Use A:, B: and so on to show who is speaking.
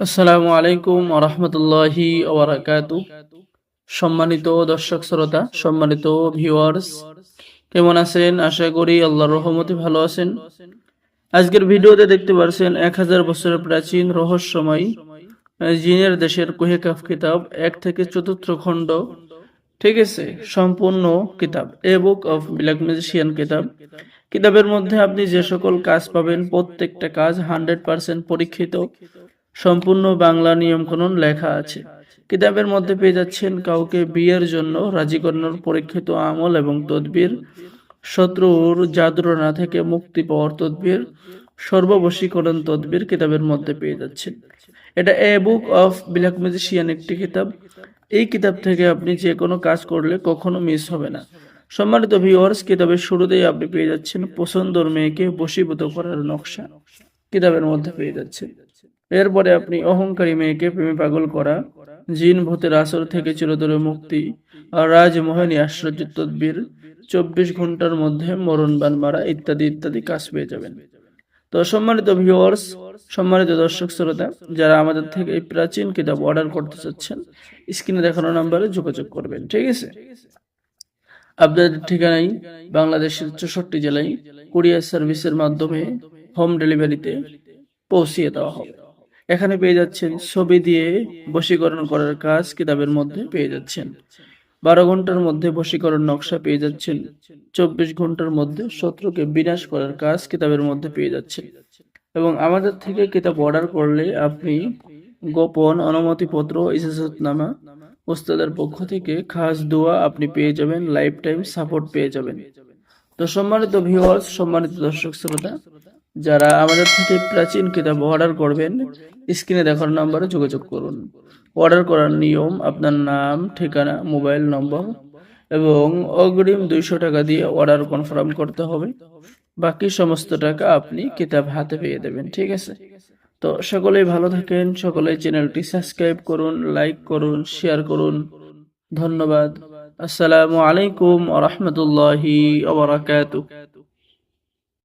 A: আসসালামু আলাইকুম ওরহমতুল্লাহি ওবারাকাতু। সম্মানিত দর্শক শ্রোতা, সম্মানিত ভিউয়ার্স, কেমন আছেন? আশা করি আল্লাহর রহমতে ভালো আছেন। আজকের ভিডিওতে দেখতে পাচ্ছেন 1000 বছরের প্রাচীন রহস্যময় জিনের দেশের কুহে কাফ কিতাব 1 থেকে 4th খণ্ড, ঠিক আছে, সম্পূর্ণ কিতাব, এ বুক অফ ব্ল্যাক ম্যাজিশিয়ান কিতাব। কিতাবের মধ্যে আপনি যে সকল কাজ পাবেন, প্রত্যেকটা কাজ 100% পরীক্ষিত, সম্পূর্ণ বাংলা নিয়মকানুন লেখা আছে। কিতাবের মধ্যে পেয়ে যাচ্ছেন কাউকে বিয়ের জন্য রাজি করানোর পরীক্ষিত আমল এবং তদবির, শত্রুর জাদুটনা থেকে মুক্তি পাওয়ার তদবির, সর্ববশীকরণ তদবির কিতাবের মধ্যে পেয়ে যাচ্ছেন। এটা এ বুক অফ ব্ল্যাক ম্যাজিশিয়ান একটি কিতাব। এই কিতাব থেকে আপনি যে কোনো কাজ করলে কখনো মিস হবে না। সম্মানিত ভিউয়ার্স, কিতাবের শুরুতেই আপনি পেয়ে যাচ্ছেন পছন্দর মেয়েকে বশীভূত করার নকশা, কিতাবের মধ্যে পেয়ে যাচ্ছেন। এরপরে আপনি অহংকারী মেয়েকে প্রেমে পাগল করা, জিন ভূতের আসর থেকে চিরতরে মুক্তি, আর রাজমোহিনী আশ্চর্য তদবির, 24 ঘন্টার মধ্যে মরণবান মারা, ইত্যাদি ইত্যাদি কাজ পেয়ে যাবেন। তো সম্মানিত ভিউয়ার্স, সম্মানিত দর্শক শ্রোতা, যারা আমাদের থেকে এই প্রাচীন কিতাব অর্ডার করতে চাচ্ছেন, স্ক্রিনে দেখানো নাম্বারে যোগাযোগ করবেন, ঠিক আছে। আপনাদের ঠিকানায় বাংলাদেশের 64 জেলায় কুরিয়ার সার্ভিসের মাধ্যমে হোম ডেলিভারিতে পৌঁছিয়ে দেওয়া হবে। এখানে পেয়ে যাচ্ছেন ছবি দিয়ে বশীকরণ করার কাজ, কিতাবের মধ্যে পেয়ে যাচ্ছেন 12 ঘন্টার মধ্যে বশীকরণ নকশা পেয়ে যাচ্ছেন, 24 ঘন্টার মধ্যে শত্রুকে বিনাশ করার কাজ কিতাবের মধ্যে পেয়ে যাচ্ছেন। এবং আমাদের থেকে কিতাব অর্ডার করলে আপনি গোপন অনুমতিপত্র, ইজাজতনামা, ওস্তাদের পক্ষ থেকে খাস দোয়া আপনি পেয়ে যাবেন, লাইফ টাইম সাপোর্ট পেয়ে যাবেন। তো সম্মানিত ভিউয়ার্স, সম্মানিত দর্শক শ্রোতা, যারা আমাদের থেকে প্রাচীন কিতাব অর্ডার করবেন, স্ক্রিনে দেখার নাম্বারে যোগাযোগ করুন। অর্ডার করার নিয়ম: আপনার নাম, ঠিকানা, মোবাইল নম্বর এবং অগ্রিম 200 টাকা দিয়ে অর্ডার কনফার্ম করতে হবে। বাকি সমস্ত টাকা আপনি কিতাব হাতে পেয়ে দেবেন, ঠিক আছে। তো সকলেই ভালো থাকেন, সকলেই চ্যানেলটি সাবস্ক্রাইব করুন, লাইক করুন, শেয়ার করুন। ধন্যবাদ। আসসালামু আলাইকুম ওয়া রাহমাতুল্লাহি ওয়া বারাকাতুহু।